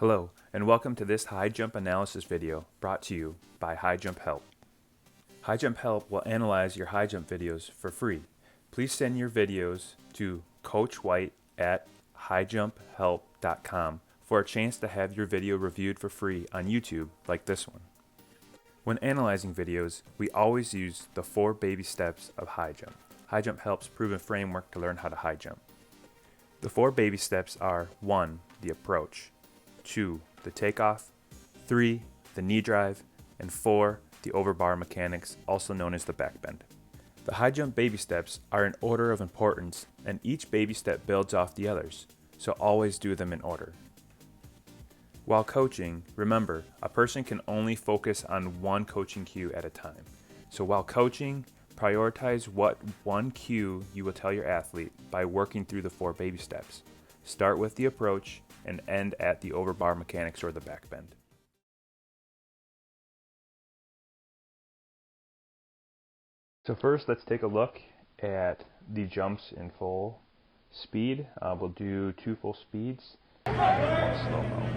Hello, and welcome to this high jump analysis video brought to you by High Jump Help. High Jump Help will analyze your high jump videos for free. Please send your videos to coachwhite@highjumphelp.com for a chance to have your video reviewed for free on YouTube like this one. When analyzing videos, we always use the 4 baby steps of high jump. High Jump Help's proven framework to learn how to high jump. The 4 baby steps are 1. The approach, 2. The takeoff, 3. The knee drive, and 4. The overbar mechanics, also known as the back bend. The high jump baby steps are in order of importance, and each baby step builds off the others, so always do them in order. While coaching, remember, a person can only focus on one coaching cue at a time. So while coaching, prioritize what one cue you will tell your athlete by working through the 4 baby steps. Start with the approach and end at the overbar mechanics or the back bend. So first, let's take a look at the jumps in full speed. We'll do 2 full speeds and 1 slow-mo.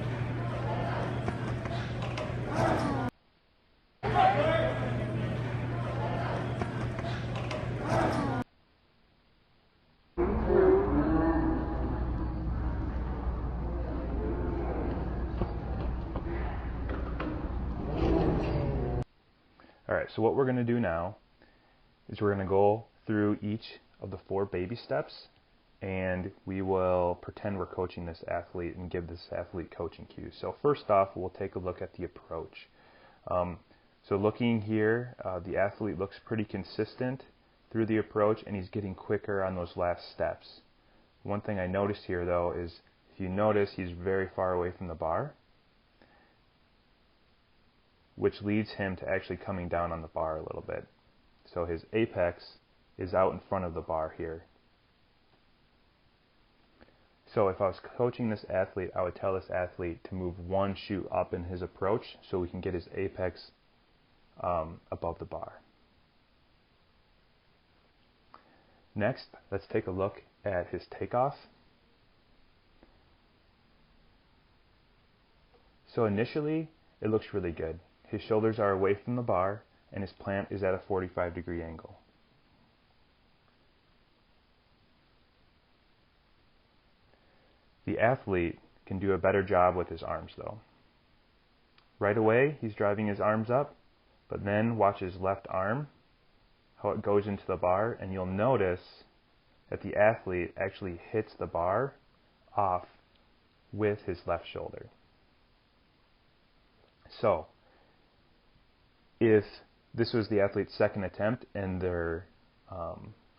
Alright, so what we're going to do now is we're going to go through each of the 4 baby steps, and we will pretend we're coaching this athlete and give this athlete coaching cues. So first off, we'll take a look at the approach. So looking here, the athlete looks pretty consistent through the approach, and he's getting quicker on those last steps. One thing I noticed here, though, is if you notice, he's very far away from the bar, which leads him to actually coming down on the bar a little bit. So his apex is out in front of the bar here. So if I was coaching this athlete, I would tell this athlete to move 1 shoe up in his approach so we can get his apex above the bar. Next, let's take a look at his takeoff. So initially, it looks really good. His shoulders are away from the bar, and his plant is at a 45-degree angle. The athlete can do a better job with his arms, though. Right away, he's driving his arms up, but then watch his left arm, how it goes into the bar, and you'll notice that the athlete actually hits the bar off with his left shoulder. So, if this was the athlete's second attempt and their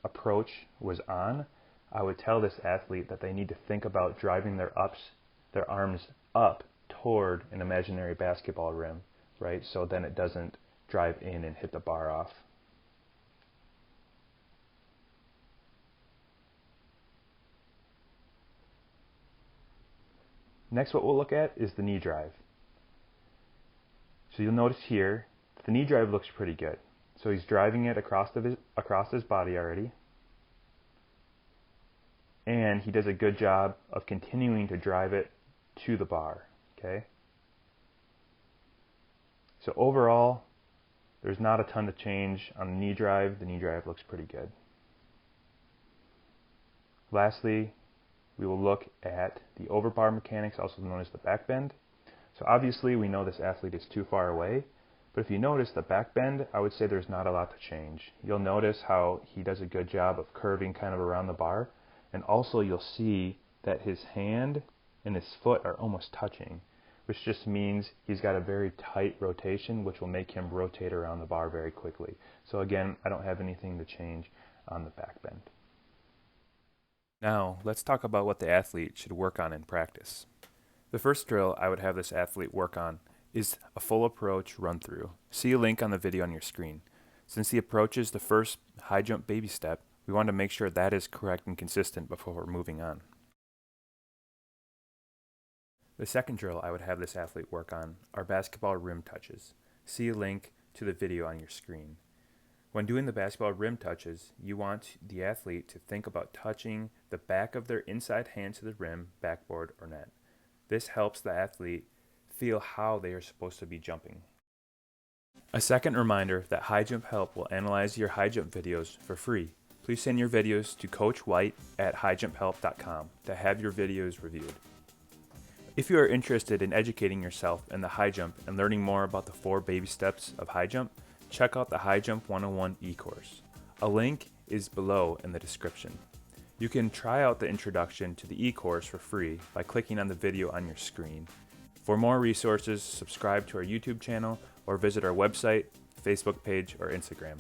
approach was on, I would tell this athlete that they need to think about driving their arms up toward an imaginary basketball rim, right? So then it doesn't drive in and hit the bar off. Next, what we'll look at is the knee drive. So you'll notice here, the knee drive looks pretty good. So he's driving it across his body already. And he does a good job of continuing to drive it to the bar. Okay? So overall, there's not a ton to change on the knee drive. The knee drive looks pretty good. Lastly, we will look at the overbar mechanics, also known as the back bend. So obviously, we know this athlete is too far away. But if you notice the back bend, I would say there's not a lot to change. You'll notice how he does a good job of curving kind of around the bar. And also you'll see that his hand and his foot are almost touching, which just means he's got a very tight rotation, which will make him rotate around the bar very quickly. So again, I don't have anything to change on the back bend. Now, let's talk about what the athlete should work on in practice. The first drill I would have this athlete work on is a full approach run through. See a link on the video on your screen. Since the approach is the first high jump baby step, we want to make sure that is correct and consistent before we're moving on. The second drill I would have this athlete work on are basketball rim touches. See a link to the video on your screen. When doing the basketball rim touches, you want the athlete to think about touching the back of their inside hand to the rim, backboard, or net. This helps the athlete feel how they are supposed to be jumping. A second reminder that High Jump Help will analyze your high jump videos for free. Please send your videos to coachwhite@highjumphelp.com to have your videos reviewed. If you are interested in educating yourself in the high jump and learning more about the 4 baby steps of high jump, check out the High Jump 101 e-course. A link is below in the description. You can try out the introduction to the e-course for free by clicking on the video on your screen. For more resources, subscribe to our YouTube channel or visit our website, Facebook page, or Instagram.